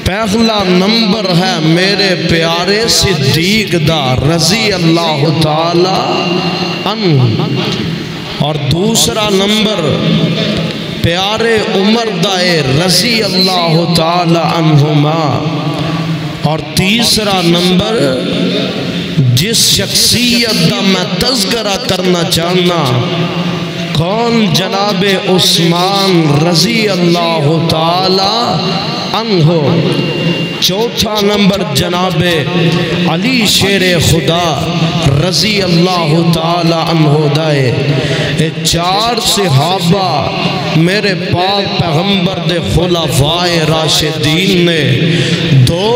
پہلا نمبر ہے میرے پیارے صدیق دا رضی اللہ تعالی عنہ، اور دوسرا نمبر پیارے عمر دا رضی اللہ تعالی عنہما، اور تیسرا نمبر جس شخصیت دا میں تذکرہ کرنا چاہنا کون؟ جناب عثمان رضی اللہ تعالی عنہ۔ چوتھا نمبر جناب علی شیر خدا رضی اللہ تعالی عنہ دائے۔ چار صحابہ میرے پاک پیغمبر دے خلفاء راشدین نے، دو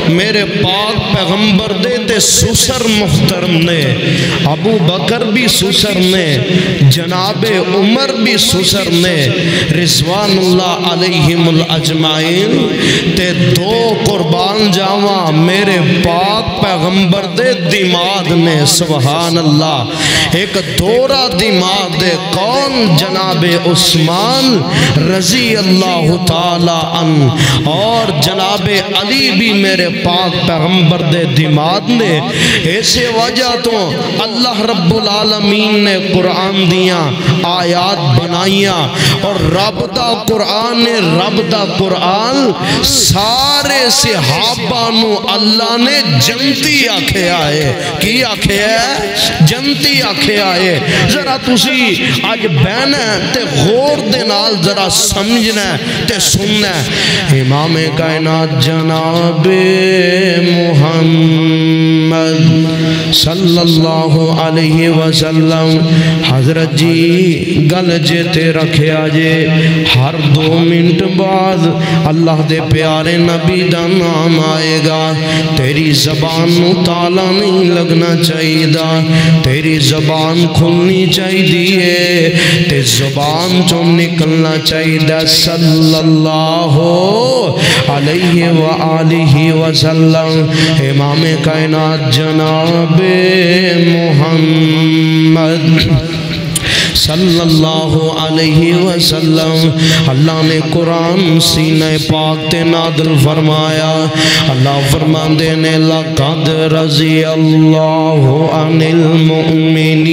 میرے پاک پیغمبر دے سسر محترم نے، ابو بکر بھی سسر نے، جناب عمر بھی سسر نے، رضوان اللہ علیہم الاجمعین تے دو قربان جاواں میرے پاک پیغمبر دے دماغ نے، سبحان اللہ۔ ایک دورہ دماغ دے کون؟ جناب عثمان رضی اللہ تعالی عنہ، اور جناب علی بھی میرے پاک پیغمبر دے دماغ نے۔ ایسے وجہ تو اللہ رب العالمین نے قرآن دیاں آیات بنائیاں، اور رب دا قرآن نے، رب دا قرآن سارے صحابہ نو اللہ نے جنتی آکھے آئے۔ کی آکھے ہے؟ جنتی آکھے آئے۔ ذرا تسی آج بہنا تے غور دے نال ذرا سمجھنا تے سننا۔ امام کائنات جناب محمد صلی اللہ علیہ وسلم حضرت جی گل جیتے رکھے آجے، ہر 2 منٹ بعد اللہ دے پیارے نبی دا نام آئے گا۔ تیری زبان نو تالا نہیں لگنا چاہیے دا، تیری زبان کھلنی چاہیے، تے زبان چوں نکلنا چاہیے دا صلی اللہ علیہ وآلہ وسلم۔ امام کائنات جناب محمد صلی اللہ علیہ وسلم، اللہ نے قرآن سینہ پاک تے نازل فرمایا۔ اللہ فرماندے نے لَقَدْ رَضِيَ اللَّهُ عَنِ الْمُؤْمِنِينَ،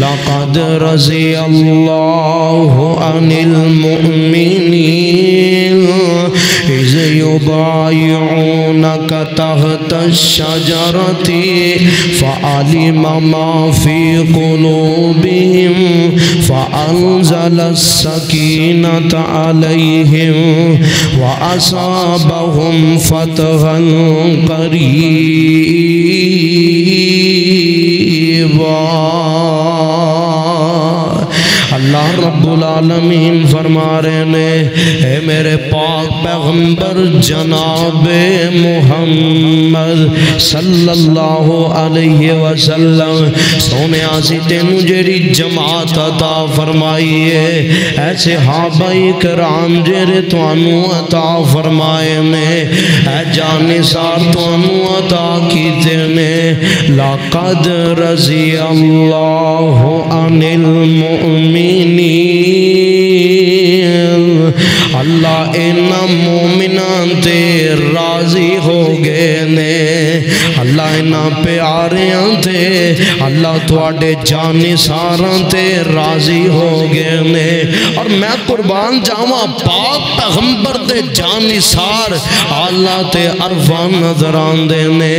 لَقَدْ رَضِيَ اللَّهُ عَنِ الْمُؤْمِنِينَ إِذْ يُبَايِعُونَكَ تَحْتَ الشَّجَرَةِ فَعَلِمَ مَا فِي قُلُوبِهِمْ فَأَنزَلَ السَّكِينَةَ عَلَيْهِمْ وَأَصَابَهُمْ فَتْحًا قَرِيبًا۔ اللہ رب العالمین فرما رہے نے، اے میرے پاک پیغمبر جناب محمد صلی اللہ علیہ وسلم، سونے آسی تینو جیری جماعت عطا فرمائی ہے، ایسے صحابہ کرام جیرے توانو عطا فرمائے نے، اے جانثار توانو عطا کیتے نے۔ لَقَدْ رَضِيَ اللَّهُ عَنِ الْمُؤْمِنِينَ، اللہ اینا مومنان تے راضی ہو گئے نے، اللہ اینا پیاریاں تے، اللہ تواڈے جانثاراں تے راضی ہو گئے نے۔ اور میں قربان جاواں پاک پیغمبر دے جانثار اللہ تے عرفان نظر آندے نے،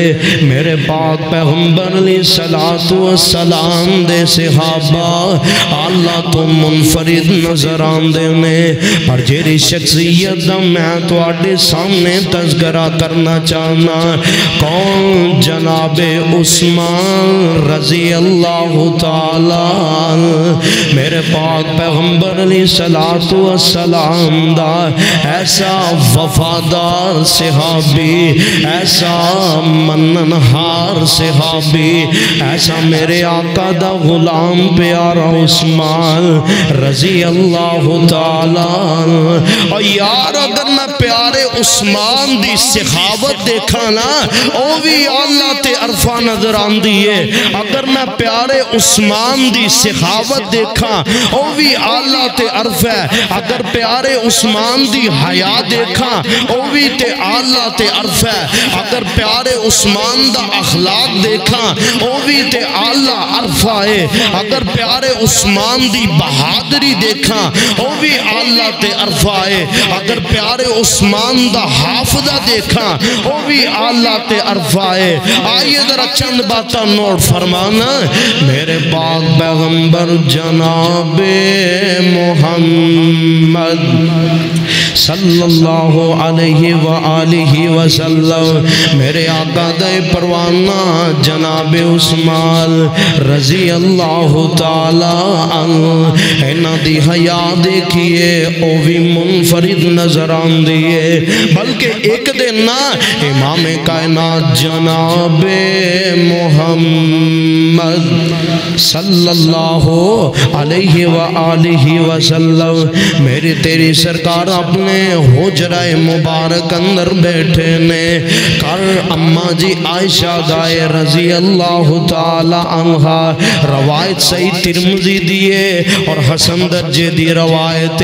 میرے پاک پیغمبر علیہ السلام دے صحابہ اللہ تو منفرد نظر آندے نے۔ پر جیری شخصیت دا میں تو آڈے سامنے تذکرہ کرنا چاہنا، کون؟ جناب عثمان رضی اللہ تعالی، میرے پاک پیغمبر علیہ السلام دا ایسا وفادار صحابی، ایسا مننہار صحابی، ایسا میرے آقا دا غلام پیارا عثمان رضی اللہ تعالی۔ اور یار اگر میں پیارے عثمان دی سخاوت دیکھا نا او بھی اللہ تے عرفہ نظر آن دیئے اگر میں پیارے عثمان دی سخاوت دیکھا او بھی اللہ تے عرفہ اگر پیارے عثمان دی حیا دیکھا او بھی تے اللہ تے عرفہ اگر پیارے عثمان دا اخلاق دیکھا او بھی تے اللہ عرفہ ہے اگر پیارے عثمان دی بہادری دیکھا او بھی اللہ تے عرفہ ہے اگر پیارے عثمان دا حافظہ دیکھا او بھی اللہ تے عرفہ ہے آئیے ذرا چند باتاں نوٹ فرمانا میرے پاک پیغمبر جناب محمد صلی اللہ علیہ وآلہ وسلم میرے آقا دے پروانہ جناب عثمان رضی اللہ تعالی عنہ اینا دی حیا دیکھئے او بھی منفرد نظر آن دیئے بلکہ ایک دن نا امام کائنات جناب محمد صلی اللہ علیہ وآلہ وسلم میری تیری سرکار اپنے حجرہ مبارک اندر بیٹھے نے کر اماں جی عائشہ دائے رضی اللہ تعالی عنہ روایت صحیح ترمذی دیئے اور حسن درجے دی روایت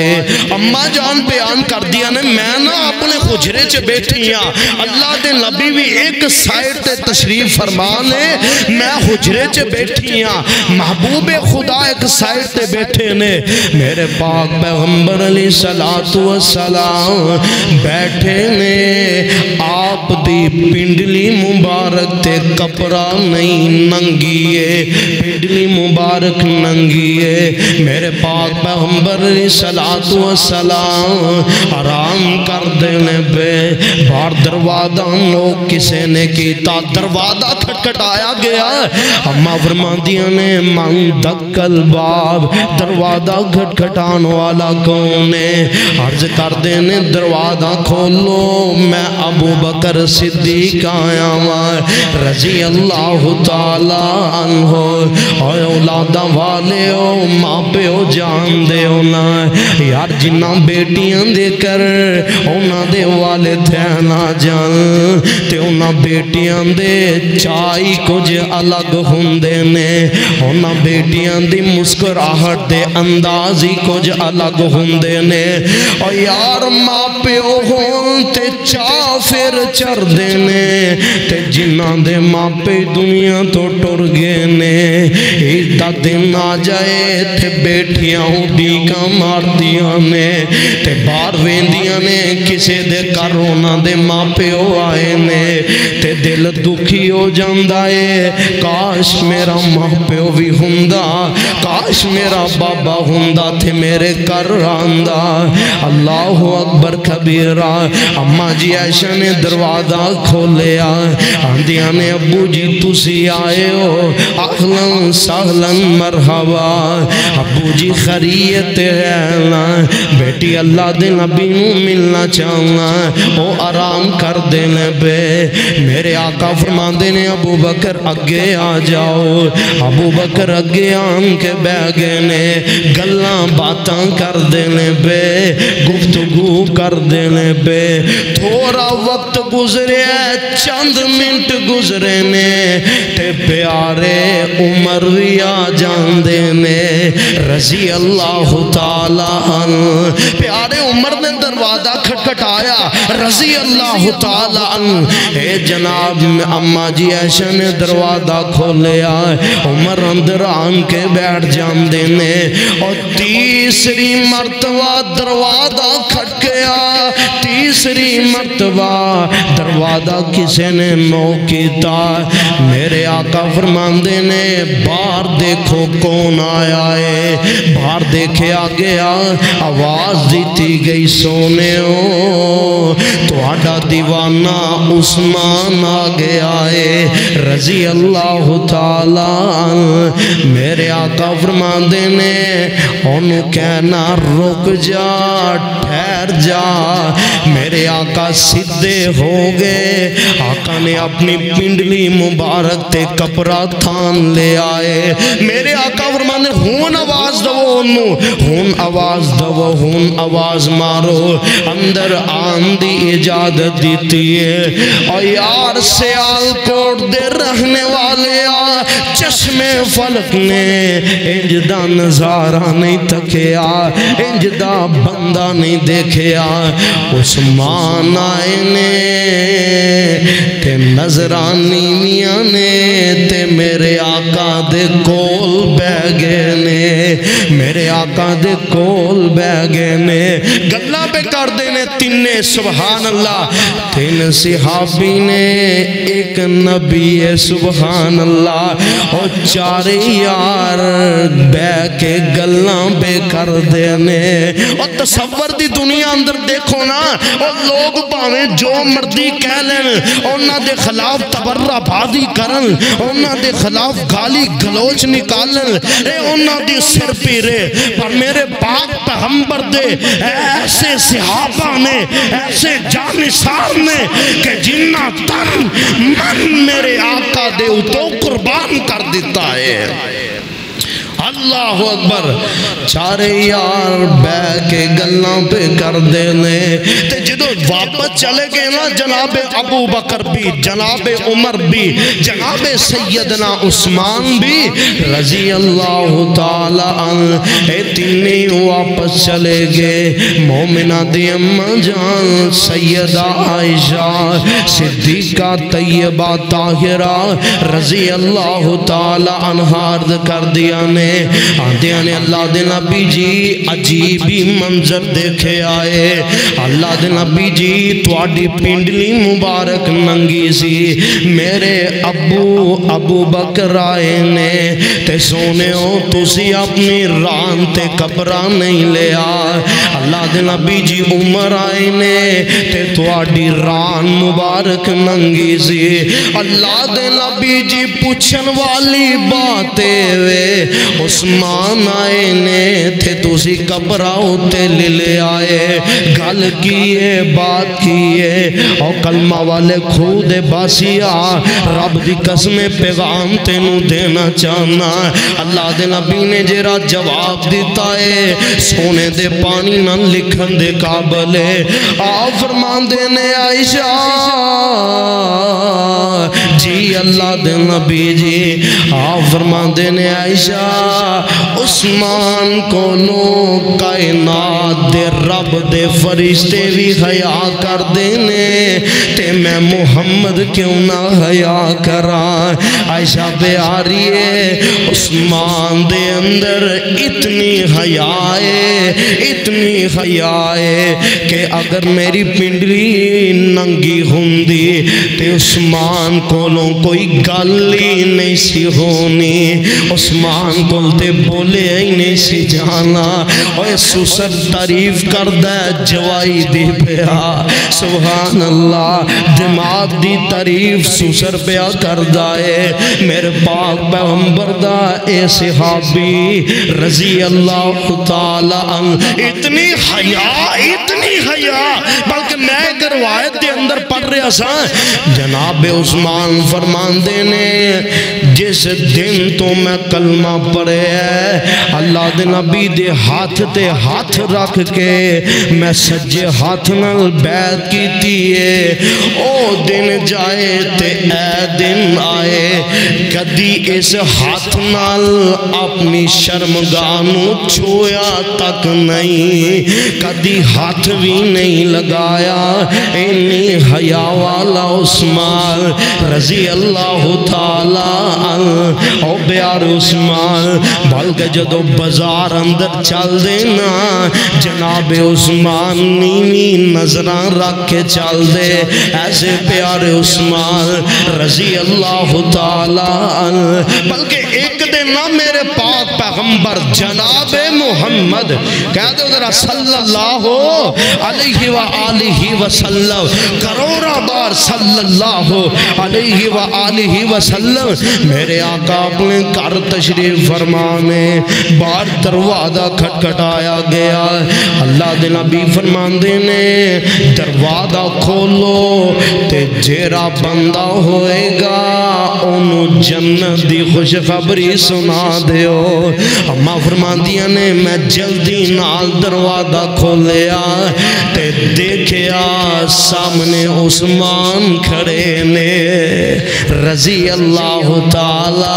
اماں جان بیان کر دیا نے میں نا اپنے حجرے چے بیٹھی ہاں اللہ دے نبی بھی ایک سائٹ تے تشریف فرمانے میں حجرے چے بیٹھی ہاں محبوب خدا ایک سائٹ تے بیٹھے نے میرے پاک پیغمبر علیہ السلام بیٹھے نے آپ دی پنڈلی مبارک تے کپڑا نہیں ننگیے پنڈلی مبارک ننگیے میرے پاک پیغمبر علیہ السلام آرام کر دینے پہ بار دروازہ لوگ کسے نے کیتا دروازہ کھٹکھٹایا گیا اماں فرماندیاں نے من دکل باب دروازہ کھٹکھٹان والا کون ہے عرض کر دینے دروازہ کھولو میں ابو بکر صدیق آیا ہوں رضی اللہ تعالی عنہ اور اولادہ والے ہو ماں پہ ہو جان دے ہونا یار جنہ بیٹیاں دے کر اونا دے والد ہے نا جان تے اونا بیٹیاں دے چائی کچھ الگ ہوندے نے اونا بیٹیاں دی مسکراہٹ دے اندازی کچھ الگ ہوندے نے اور یار ماں پیو ہون تے چافر چر دینے تے جنہ دے ماں پہ دنیا تو ٹر گئے نے ایدہ دن آ جائے تے بیٹیاں ڈیکا مار دیا نے تے بار ویندیاں نے کسے دے کرونا دے ماں پیو آئے نے تے دل دکھی ہو جاندائے کاش میرا ماں پیو بھی ہوندہ کاش میرا بابا ہوندہ تھے میرے کر آندہ اللہ اکبر کبیرہ اماں جی عائشہ نے دروازہ کھولیا آندیاں نے ابو جی تسی آئے ہو اہلاً سہلاً مرحبا ابو جی خریت ہے نا بیٹی اللہ دے نبی نو ملنا چاہنا او آرام کر دینے بے میرے آقا فرمان دینے ابو بکر اگے آ جاؤ ابو بکر اگے آن کے بیگے نے گلاں باتاں کر دینے بے گفتگو کر دینے بے تھوڑا وقت گزرے چند منٹ گزرے نے تے پیارے عمر بھی آ جان دینے رضی اللہ تعالیٰ عنہ پیارے عمر نے دروازہ کھٹکھٹایا رضی اللہ تعالیٰ عنہ اے جناب اماں جی عائشہ نے دروازہ کھولیا عمر اندر آن کے بیٹھ جان دینے اور تیسری مرتبہ دروازہ کھٹکیا تیسری مرتبہ دروازہ کسے نے نو کیتا میرے آقا فرمان دینے باہر دیکھو کون آیا ہے باہر دیکھے آگیا آواز دیتی گئی سونے ہو تو آڈا دیوانہ عثمان آگیا ہے رضی اللہ تعالیٰ میرے آقا فرمان دینے انہوں کہنا رک جا ٹھہر جا میرے آقا سدھے ہو گئے آقا نے اپنی پنڈلی مبارک تے کپڑا تھان لے آئے میرے آقا فرمانے ہون آواز دو انہوں، ہون آواز دو، ہون آواز مارو، اندر آن دی اجازت دیتی ہے۔ اور یار سیال کوٹ دے رہنے والے آ چشم فلک نے انجدہ نظارہ نہیں تکیا، انجدہ بندہ نہیں دیکھیا۔ عثمان آئے نے تے نظرانی میاں نے تے میرے آقا دے کول بیگے نے، میرے آقا دے کول بیگے نے، گلہ پہ کر دینے تینے سبحان اللہ، تین صحابی نے ایک نبی سبحان اللہ، اور چارے یار بے کے گلہ پہ کر دینے۔ اور تصور دی دنیا اندر دیکھو نا، اور لوگ باویں جو مردی کہہ لیں، انہاں دے خلاف تبرہ بازی کرن، انہاں دے خلاف گالی گلوچ نکالن، انہاں دی سر پیرے، پر میرے پاک پیغمبر دے ایسے صحابہ نے، ایسے جانشار نے کہ جنہ تن من میرے آقا دے اتو قربان کر دیتا ہے۔ اللہ اکبر، چارے یار بے کے گلوں پہ کر دینے، تے جدو واپس چلے گئے نا جناب ابو بکر بھی، جناب عمر بھی، جناب سیدنا عثمان بھی رضی اللہ تعالی عنہ، اے تینیں واپس چلے گئے۔ مومنہ دی اماں جان سیدہ عائشہ صدیقہ طیبہ طاہرہ رضی اللہ تعالی عنہ عرض کر دیا نے، آندے آنے اللہ دے نبی جی عجیبی منظر دیکھے آئے، اللہ دے نبی جی تواڈی پنڈلی مبارک ننگی سی، میرے ابو بکر آئے نے تے سونے ہو تسی اپنی ران تے کپڑا نہیں لیا، اللہ دے نبی جی عمر آئے نے تے تواڈی ران مبارک ننگی سی، اللہ دے نبی جی پوچھن والی باتیں وے، عثمان آئے نے تھے تسی کپڑا ہوتے لے آئے، گل کیے بات کیے، اور کلمہ والے خود باسیا رب دی قسم پیغام تینوں دینا چاہنا، اللہ دے نبی نے جیرا جواب دیتا ہے سونے دے پانی نہ لکھن دے قابل ہے، آپ فرمان دینے عائشہ جی اللہ دے نبی جی، آپ فرمان دینے عائشہ عثمان کو لو کائنات دے رب دے فرشتے بھی حیا کر دینے تے میں محمد کیوں نہ حیا کرا۔ عائشہ پیاری ہے عثمان دے اندر اتنی حیا ہے، اتنی حیا ہے کہ اگر میری پنڈلی ننگی ہوندی تے عثمان کو لو کوئی گالی نہیں سی ہونی، عثمان کو تے بولے ہی نہیں سی جانا، اور سسر تعریف کردہ جوائی دی پیا سبحان اللہ، دماغ دی تعریف سسر پیا کردہ ہے، میرے پاک پیغمبر دا اے صحابی رضی اللہ تعالی عنہ، اتنی حیا بلکہ میں ایک روایت دے اندر پڑھ رہا سا، جناب عثمان فرمان دینے جس دن تو میں کلمہ پڑھے ہے اللہ دے نبی دے ہاتھ تے ہاتھ رکھ کے میں سجے ہاتھ نال بیعت کیتی ہے، او دن جائے تے اے دن آئے، کدی اس ہاتھ نال اپنی شرمگانوں چھویا تک نہیں، کدی ہاتھ بھی نہیں لگایا، انی حیا والا عثمان رضی اللہ تعالی عنہ، او بیار عثمان بلکہ جدو بازار اندر چل دینا جناب عثمان نیوی نظران رکھ کے چل دے، ایسے پیارے عثمان رضی اللہ تعالی عنہ، بلکہ ایک دن نہ میرے پاک پیغمبر جناب محمد کہہ دو ذرا صلی اللہ علیہ وآلہ وسلم، کروڑا بار صلی اللہ علیہ وآلہ وسلم، میرے آقا اپنے گھر تشریف فرمانے باہر دروازہ کھٹکھٹایا گیا اللہ دے نبی فرماندے نے دروازہ کھولو تے جیڑا بندہ ہوئے گا انہوں جنت دی خوشخبری سنا دیو اما فرماندیاں نے میں جلدی نال دروازہ کھولیا تے دیکھیا سامنے عثمان کھڑے نے رضی اللہ تعالی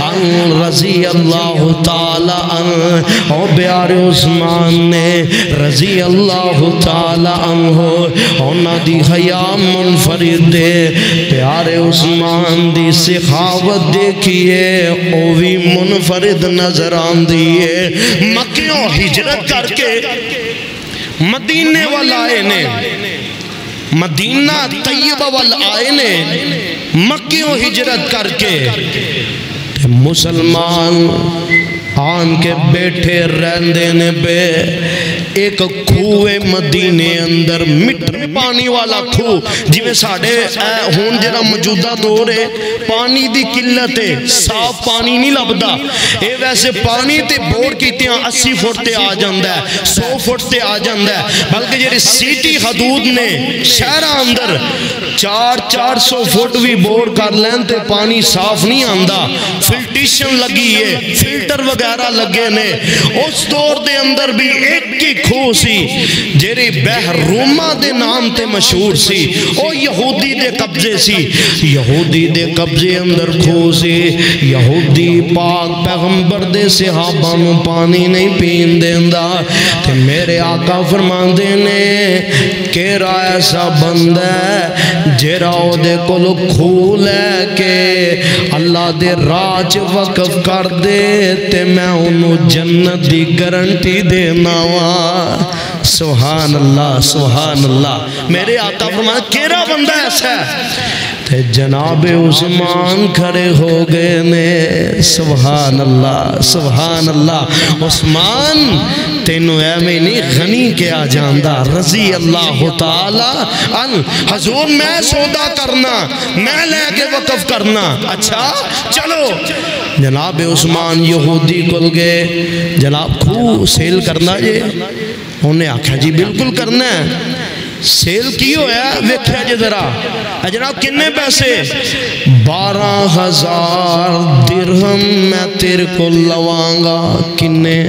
عنہ رضی اللہ تعالی عنہ او پیارے عثمان نے رضی اللہ تعالی عنہ اونا دی حیا منفرد دے پیارے عثمان دی سخاوت دیکھئے او بھی منفرد نظر آن دیئے مکیوں ہجرت کر کے مدینے والائے نے مدینہ طیبہ والآئے نے مکیوں ہجرت کر کے مسلمان آن کے بیٹھے رہندے نے بے ایک کھوے مدینے اندر مٹھے پانی والا کھو جویں ساڑھے ہون جرا موجودہ دورے پانی دی قلت ہے صاف پانی نہیں لبدا اے ویسے پانی تے بور کیتیاں 80 فٹ تے آ جاندہ ہے 100 فٹ تے آ جاندہ ہے بلکہ جیرے سیٹی حدود نے شہرہ اندر 400 فٹ بھی بور کر لین تے پانی صاف نہیں آندہ فلٹیشن لگی ہے فلٹر وغیرہ لگے نے اس دور دے اندر بھی ایک کی کھو سی جیری بحرومہ دے نام تے مشہور سی او یہودی دے قبضے سی یہودی دے قبضے اندر کھو سی یہودی پاک پیغمبر دے صحابہ میں پانی نہیں پین دیندہ تے میرے آقا فرماندے نے کیرا ایسا بندہ ہے جیرا او دے کلو کھول ہے کہ اللہ دے راج وقف کر دے تے میں انہوں جنت دی گرنٹی دینا وا سبحان اللہ سبحان اللہ میرے آقا فرمایا کیرا بندہ ایسا ہے تے جناب عثمان کھڑے ہو گئے نے سبحان اللہ عثمان تینوں اے میں نہیں غنی کیا جاندہ رضی اللہ تعالی عنہ حضور میں سودا کرنا میں لے کے وقف کرنا اچھا چلو جناب عثمان یہودی کل گئے جناب کھو سیل کرنا یہ انہیں آکھا جی بالکل کرنا ہے سیل کی ہویا ویکھیا جی ذرا جناب کنے پیسے 12,000 درہم میں تیرے کو لوانگا کنے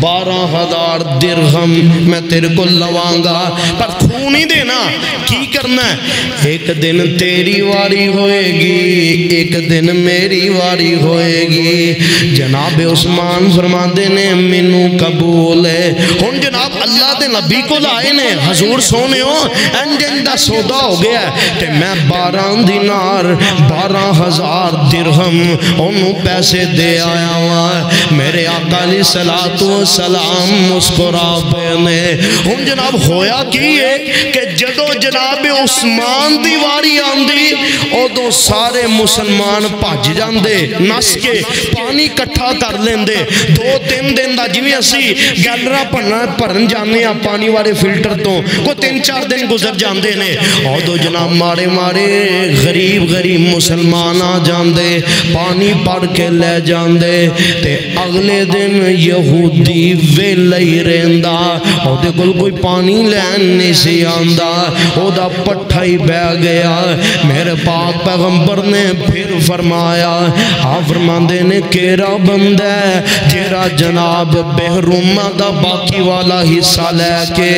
12,000 درہم میں تیرے کو لوانگا پر کھو نہیں دینا کی کرنا ہے ایک دن تیری واری ہوئے گی ایک دن میری واری ہوئے گی جناب عثمان فرماندے نے منو قبول ہے ہن جناب اللہ دے نبی کو لائے نے حضور سونے ہو انجن دا سودا ہو گیا ہے تے میں 12 دینار 12,000 درہم انہوں پیسے دے آیا ہوا میرے آقا علیہ السلام مسکرا پینے ہن جناب ہویا کی ہے کہ جدو جناب عثمان دیواری آندی او دو سارے مسلمان پاج جاندے نس کے پانی کٹھا کر لیندے 2-3 دن دا جویں اسی گیلرہ پرن جانے ہیں پانی والے فلٹر تو کو 3-4 دن گزر جاندے نے او دو جناب مارے غریب مسلمان آ جاندے پانی پڑھ کے لے جاندے تے اگلے دن یہودی ویلئی رہندہ او دے کل کوئی پانی لین نہیں سی آندہ او دا پٹھا ہی بہ گیا میرے پاک پیغمبر نے پھر فرمایا آپ فرماندے نے کیرا بندہ جیرا جناب بحرومہ دا باقی والا حصہ لے کے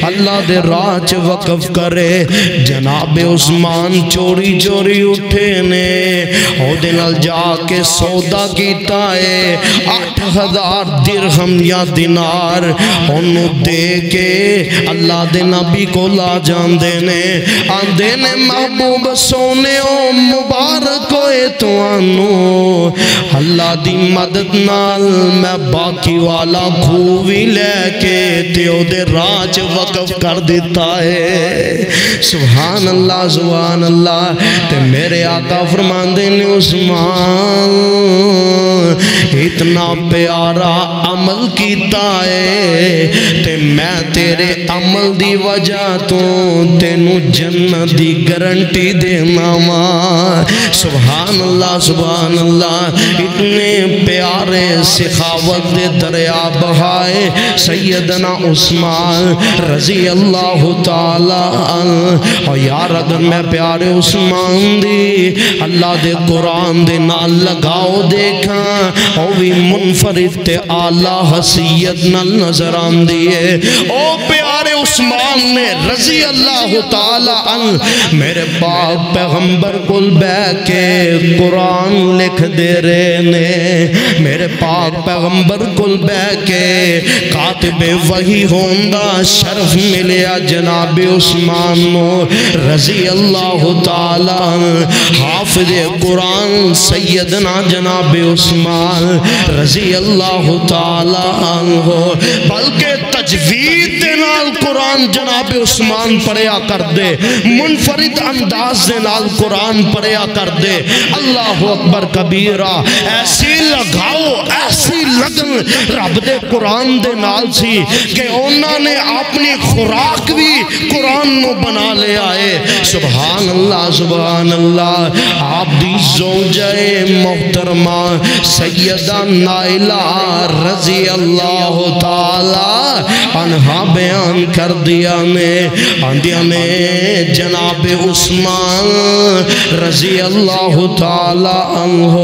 اللہ دے راج وقف کرے جناب عثمان چوری اٹھے نے او دے نال جا کے سودا کیتا ہے 8,000 درہم یا دینار انہوں دے کے اللہ دے نبی کو لا جاندے نے آندے نے محبوب سونے او مبارک ہوئے تو آنو اللہ دی مدد نال میں باقی والا کھووی لے کے تیو دے راج وقف کر دیتا ہے سبحان اللہ تے میرے آقا فرماندے نے عثمان اتنا پیارا عمل کیتا ہے تے میں تیرے عمل دی وجہ جا تو تینو جنت دی گارنٹی دینا وا سبحان اللہ سبحان اللہ اتنے پیارے سخاوت دے دریا بہائے سیدنا عثمان رضی اللہ تعالی عنہ اور یار اگر میں پیارے عثمان دی اللہ دے قرآن دے نال لگاؤ دیکھا او بھی منفرد تے آلہ حسیت نال نظر آن دیئے او پیارے عثمان نے رضی اللہ تعالی عنہ میرے پاک پیغمبر کل بے کے قرآن لکھ دے رہے نے میرے پاک پیغمبر کل بے کے کاتب وحی ہوندہ شرف ملیا جناب عثمان نو رضی اللہ تعالی عنہ حافظ قرآن سیدنا جناب عثمان رضی اللہ تعالی عنہ بلکہ تجوید نال قرآن جناب عثمان پڑھیا کر دے منفرد انداز دے نال قرآن پڑھیا کر دے اللہ اکبر کبیرہ ایسی لگاؤ ایسی لگن رب دے قرآن دے نال سی کہ انہوں نے اپنی خوراک بھی قرآن نو بنا لے آئے سبحان اللہ آپ دی زوجہ محترمہ سیدہ نائلہ رضی اللہ تعالی عنہ بیان کر دیا نے جناب عثمان رضی اللہ تعالی عنہ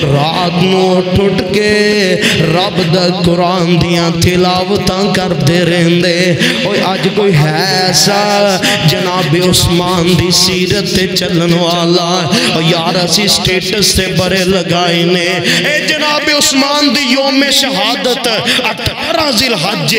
رات نو ٹوٹ کے رب دا قرآن دیاں تلاوتاں کر دے رہندے اوہ آج کوئی ہے ایسا جناب عثمان دی سیرت تے چلن والا اور یار اسی سٹیٹس تے برے لگائے نے اے جناب عثمان دی یوم شہادت 18 ذی الحج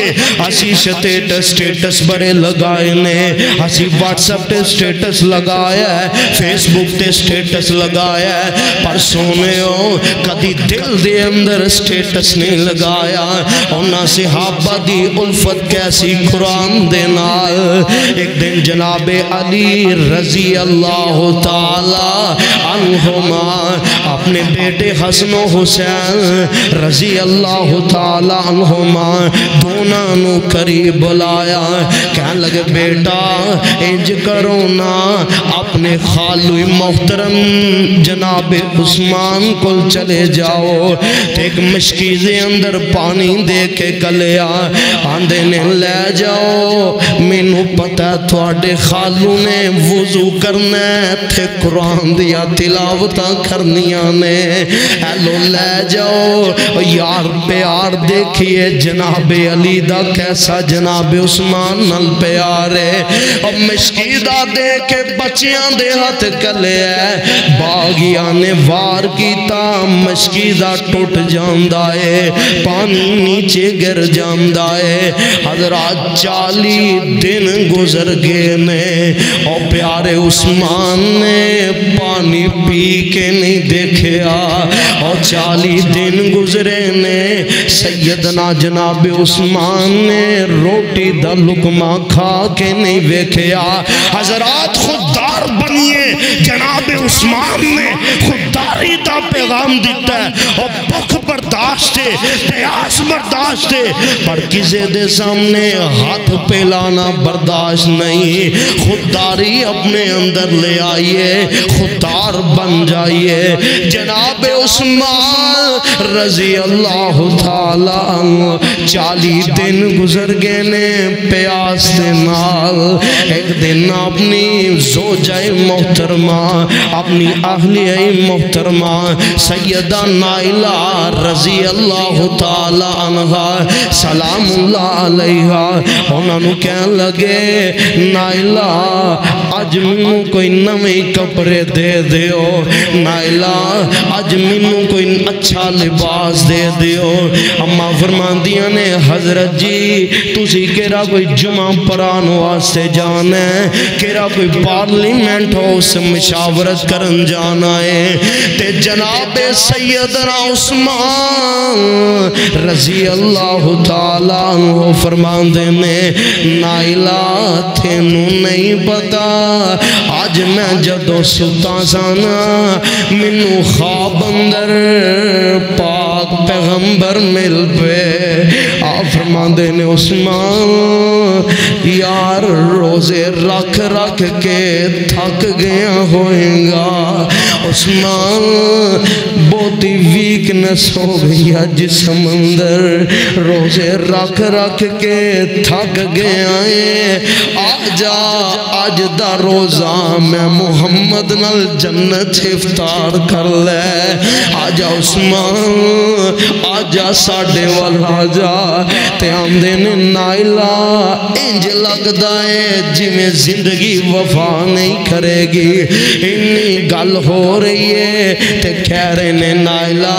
اسی سٹیٹس برے لگائے نے اسی واٹس اپ تے سٹیٹس لگایا ہے فیس بک تے سٹیٹس لگایا ہے پر سونے ہو کدی دل دے اندر سٹیٹس نہیں لگایا انہاں صحابہ دی الفت کیسی قرآن دے نال ایک دن جناب علی رضی اللہ تعالی عنہما اپنے بیٹے حسن و حسین رضی اللہ تعالی عنہما دونوں نو قریب بلایا کہنے لگے بیٹا انج کرو نا اپنے خالو محترم جناب عثمان کل چلے جاؤ ایک مشکیزے اندر پانی دے کے کلیا آندے نے لے جاؤ مینو پتہ تھوڑے خالو نے وضو کرنا تھے قرآن دیا تلاوتاں کرنیاں نے ایلو لے جاؤ یار پیار دیکھئے جناب علی دا کیسا جناب عثمان نل پیارے اور مشکیدہ دے کے بچیاں دے ہاتھ کلے باغیاں نے وار کیتا مشکیدہ ٹوٹ جاندائے پانی نیچے گر جاندائے حضرات 40 دن گزر گئے نے اور پیارے عثمان نے پانی پی کے نہیں دیکھیا اور 40 دن گزرے نے سیدنا جناب عثمان نے روٹی دا لقمہ کھا کے نہیں دیکھیا حضرات خوددار بنیے جناب عثمان نے خودداری دا پیغام دیتا ہے اور بخ برداشت ہے پیاس برداشت ہے پر کسی دے سامنے ہاتھ پھیلانا برداشت نہیں خودداری اپنے اندر لے آئیے خوددار بن جائیے جناب عثمان رضی اللہ تعالی عنہ 40 دن گزر گئے نے پیاس دے نال ایک دن اپنی زوجہ محترمہ اپنی اہلیہ محترمہ سیدہ نائلہ رضی اللہ تعالی عنہ سلام اللہ علیہ انہوں نے کہنے لگے نائلہ آج منو کوئی نمی کپڑے دے دیو نائلہ آج منو کوئی اچھا لباس دے دیو اما فرمان دیا نے حضرت جی تُسی کیرا کوئی جمعہ پران واسطے جانا ہے کیرا کوئی پارلیمنٹ ہو اس سے مشاورت کرن جانا ہے تے جناب سیدنا عثمان رضی اللہ تعالیٰ عنہ فرمان دینے نائلہ تھینو نہیں پتا آج میں جدو ستا سانا منو خواب اندر پاک پیغمبر مل پہ آپ فرمان دینے عثمان یار روزے رکھ رکھ کے تھک گیا ہوئے گا عثمان بہتی ویکنس ہو گئی جسم اندر روزے رکھ رکھ کے تھک گیا ہے آجا آج دا روزہ میں محمد نال جنت افطار کر لے آجا عثمان آجا ساڑھے والا آجا تے آمدے نے نائلہ انج لگ دائے جی میں زندگی وفا نہیں کرے گی انی گل ہو رہی ہے تے کہہ رہے نے نائلہ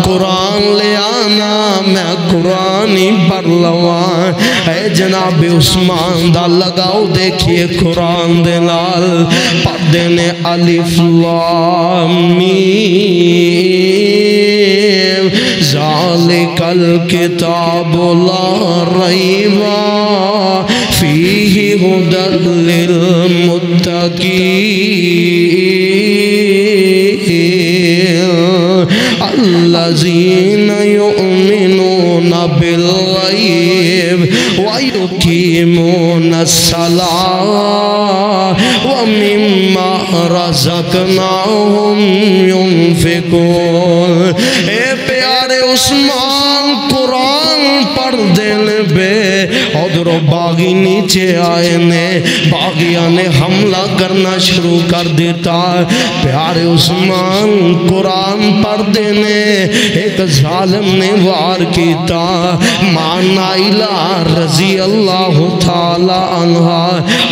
قرآن لے آنا میں قرآن ہی پڑھ لواں اے جناب عثمان دا لگاؤ دیکھئے قرآن دے نال پڑھ دینے الف لام میم ذالک الکتاب لا ریب فیہ ھدی للمتقین الذین یؤمنون بالغیب ویقیمون الصلاۃ ومما رزقناہم ينفقون اے پیارے عثمان قرآن پڑھ دینے بے ادھروں باغی نیچے آئے نے باغیاں نے حملہ کرنا شروع کر دیتا پیارے عثمان قرآن پڑھ دینے ایک ظالم نے وار کیتا ماں نائلہ رضی اللہ تعالی عنہ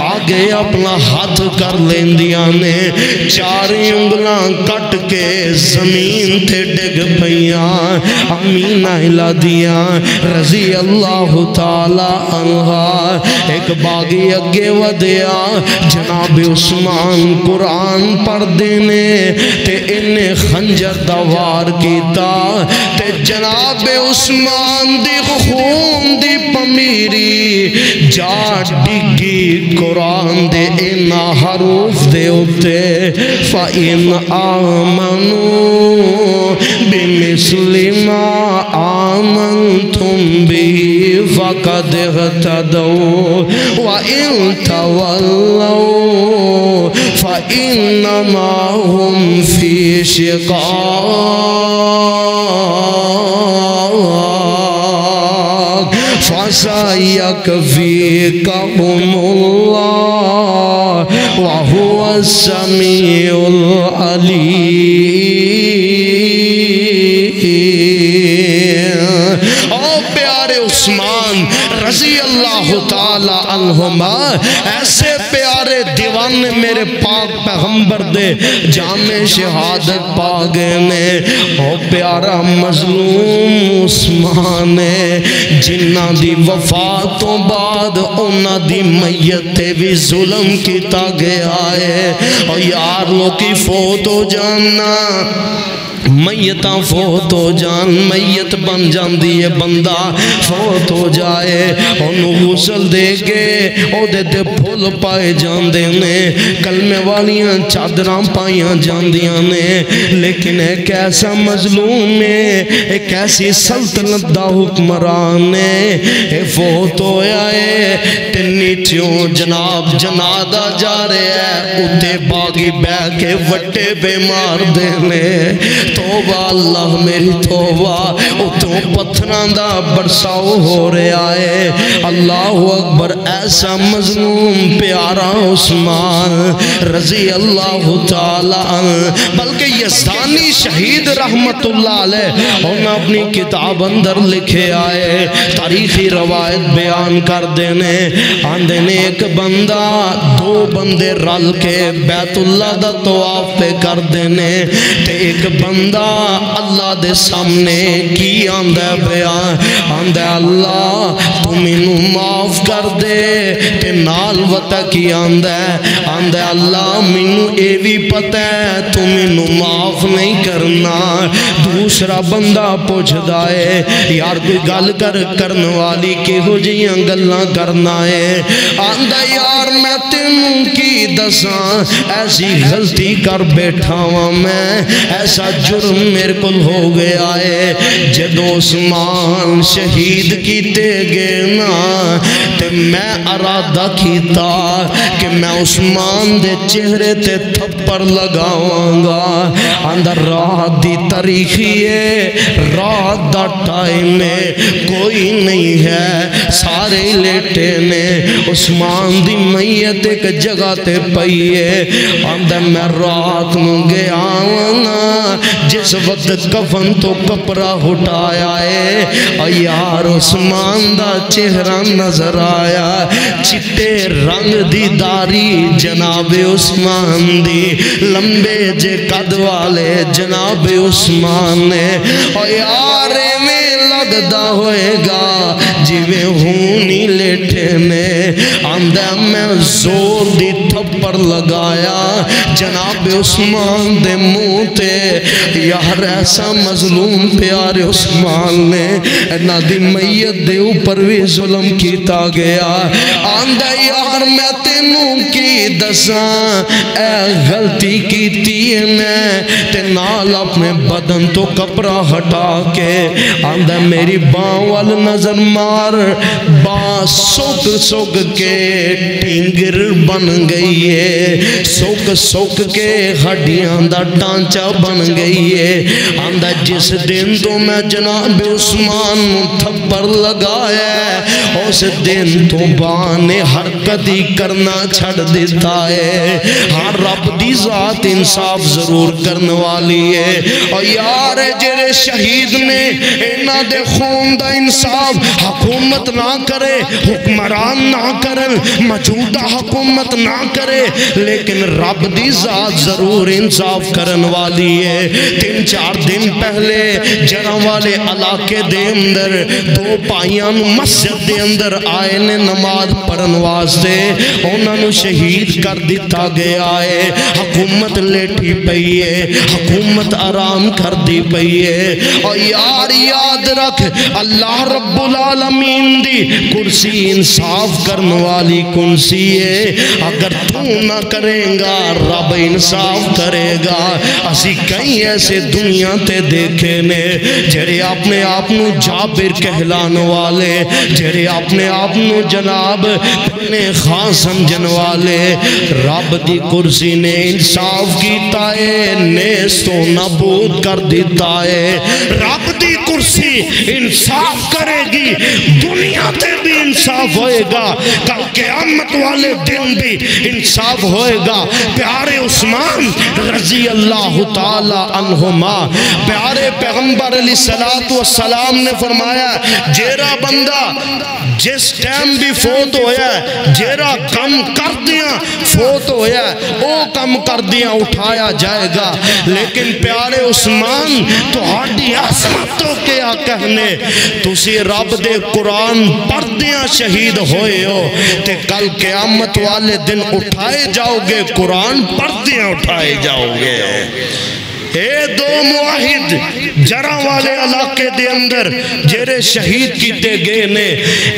آگے اپنا ہاتھ کر لیندیاں نے چاری انگلاں کٹ کے زمین تے ڈگ پئیاں امی نائلہ دیاں رضی اللہ تعالی عنہ ایک باغی اگے ودیا جناب عثمان قرآن پڑھ دینے تے انہیں خنجر دوار کیتا تے جناب عثمان دی خون دی پمیری جا ڈگی قرآن دے انہ حروف دے اتے فَإِنْ آمَنُوا بِمِثْلِ مَا آمَنْتُمْ بِهِ فَقَدْ اهْتَدَوْا وَإِنْ تَوَلَّوْا فَإِنَّمَا هُمْ فِي شِقَاقٍ فَسَيَكْفِيكَهُمُ اللَّهُ وَهُوَ السَّمِيعُ الْعَلِيمُ او پیارے عثمان رضی اللہ تعالی عنہما ایسے پیارے دیوان میرے پاک پیغمبر دے جامع شہادت پاگے نے او پیارا مظلوم عثمان جنہ دی وفاتوں بعد انہ دی میت بھی ظلم کیتا گیا ہے اور یار لوگ کی فوت ہو جانا میتاں فوت ہو جان میت بن جاندی ہے بندہ فوت ہو جائے انہوں غسل دے کے او دے دے پھول پائے جاندے نے کلمے والیاں چادراں پائیاں جاندیاں نے لیکن ایک ایسا مظلوم ہے ایک ایسی سلطنت دا حکمران ہے فوت ہویا ہے تے نیچوں جناب جنادہ جا رہے ہیں اتے باغی بے کے وٹے بے مار دینے توبہ اللہ میری توبہ اتوں پتھران دا برساؤ ہو رہا ہے اللہ اکبر ایسا مظلوم پیارا عثمان رضی اللہ تعالیٰ بلکہ یزدانی شہید رحمت اللہ علیہ انہوں اپنی کتاب اندر لکھے آئے تاریخی روایت بیان کر دینے آندے نے ایک بندہ دو بندے رل کے بیت اللہ دا طواف پہ کر دینے تے ایک بندہ اللہ دے سامنے کی آندہ بیان آندہ اللہ تم انہوں معاف کر دے تے نال وطا کی آندہ اللہ منوں اے بھی پتہ ہے تم انہوں معاف نہیں کرنا دوسرا بندہ پوچھ دائے یار کوئی گل کرنے والی کی ہو جیاں گلنا کرنا ہے آندہ یار میں تینوں کی دساں ایسی غلطی کر بیٹھا ہوں میں ایسا جرم میرے کو ہو گیا ہے جدو عثمان شہید کیتے گئے نا تے میں ارادہ کیتا کہ میں عثمان دے چہرے تے تھپڑ لگاواں گا اندر رات دی تاریخی ہے رات دا ٹائم ہے کوئی نہیں ہے سارے لیٹے نے عثمان دی میت ایک جگہ تے پئیے اندر میں رات نو گیا نا جس وقت کفن تو کپڑا ہٹایا ہے یار عثمان دا چہرہ نظر آیا چٹے رنگ دی داری جناب عثمان دی لمبے جے قد والے جناب عثمان نے یار میں لگدا ہوئے گا جویں ہونی لیٹے نے آندہ میں زور دی تھپڑ لگایا جناب عثمان دے منہ تے یار ایسا مظلوم پیارے عثمان نے اینا دی میت دے اوپر بھی ظلم کیتا گیا آندہ یار میں تینوں کی دساں اے غلطی کیتی ہے میں تے نال اپنے بدن تو کپڑا ہٹا کے آندہ میری باں وال نظر مار باں سوک سوک کے ٹینگر بن گئی ہے سوک سوک کے ہڈیاں دا ٹانچہ بن گئی ہے آندہ جس دن تو میں جناب عثمان تھپڑ لگایا ہے اس دن تو باں نے حرکتی کرنا چھڑ دیتا ہے ہاں رب دی ذات انصاف ضرور کرنے والی ہے اور یار جرے شہید نے اینا دے خون دا انصاف حکومت نہ کرے حکمران نہ کرن موجودہ حکومت نہ کرے لیکن رب دی ذات ضرور انصاف کرن والی ہے 3-4 دن پہلے جرہ والے علاقے دے اندر 2 پائیاں مسجد دے اندر آئے نے نماز پڑھن واسطے انہوں نے شہید کر دیتا گیا ہے حکومت لیٹھی پئی ہے حکومت آرام کر دی پئی ہے اور یار یاد رکھ اللہ رب العالمین دی کرسی انصاف کرنے والی کرسی ہے اگر تو نہ کریں گا رب انصاف کرے گا اسی کئی ایسے دنیا تے دیکھے نے جڑے اپنے آپنو جابر کہلانے والے جڑے اپنے آپنو جناب اپنے خان سمجھن والے رب دی کرسی نے انصاف کیتا ہے نیست و نابود کر دیتا ہے رب دی کرسی انصاف کرے گی دنیا تے بھی انصاف ہوئے گا کل قیامت والے دن بھی انصاف ہوئے گا پیارے عثمان رضی اللہ تعالی عنہما پیارے پیغمبر علیہ السلام نے فرمایا جیرا بندہ جس ٹائم بھی فوت ہویا ہے جیرا کم کر دیا فوت ہویا ہے او کم کر دیا اٹھایا جائے گا لیکن پیارے عثمان تو ہاڑی عظمتوں کیا کہنے تسی رب دے قرآن پڑھ دیا شہید ہوئے ہو تے کل قیامت والے دن اٹھائے جاؤ گے قرآن پڑھ دیا اٹھائے جاؤ گے اے 2 معاہد جرہ والے علاقے دے اندر جیرے شہید کیتے گئے نے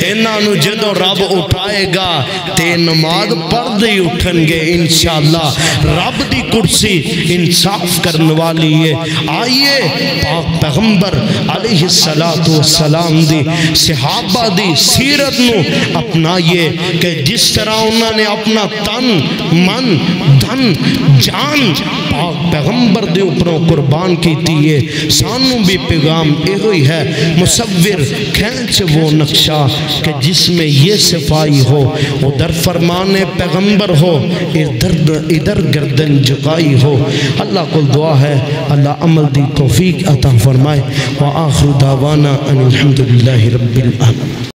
انہوں جدو رب اٹھائے گا تے نماز پڑھ دی اٹھن گے انشاءاللہ رب دی کرسی انصاف کرنے والی ہے آئیے پاک پیغمبر علیہ السلام دی صحابہ دی سیرت نو اپنائیے کہ جس طرح انہوں نے اپنا تن من دھن جان پاک پیغمبر دے اوپروں قربان کی دیئے سانوں بھی پیغام ایہوئی ہے مصور کھینچ وہ نقشہ کہ جس میں یہ صفائی ہو ادھر فرمان پیغمبر ہو ادھر گردن جھکائی ہو اللہ کو دعا ہے اللہ عمل دی توفیق عطا فرمائے وآخر دعوانا ان الحمدللہ رب العالمین